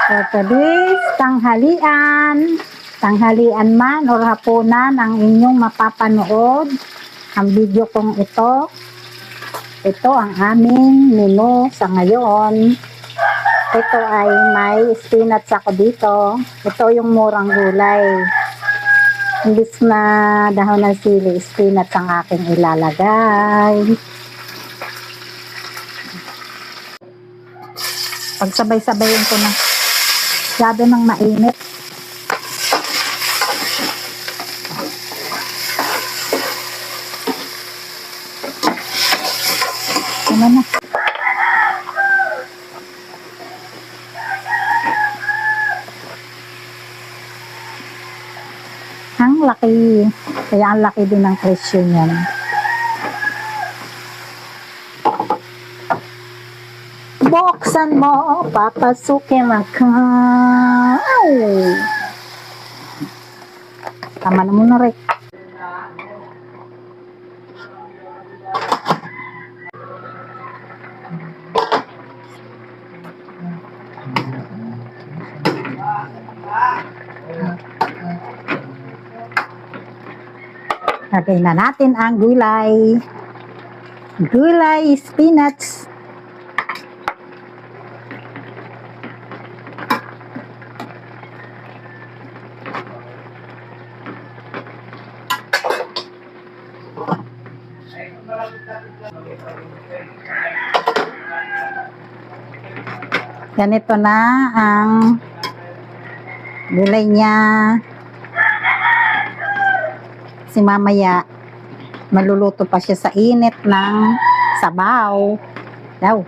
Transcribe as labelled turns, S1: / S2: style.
S1: So, today's tanghalian man or hapunan ang inyong mapapanood. Ang video kong ito ang aming menu sa ngayon. Ito ay may spinach ako dito. Ito yung murang gulay. Imbis na dahon ng sili, spinach ang aking ilalagay. Pagsabay-sabayin ko na. Masyado nang mainit. Ano na? Ang laki. Kaya ang laki din ng presyo niyan. Buksan mo, papasukin ako. Tama na muna, Rick. Lagay na natin ang gulay. Gulay, spinach. Ganito na ang gulay niya. Si mamaya maluluto pa siya sa init ng sabaw. Daw.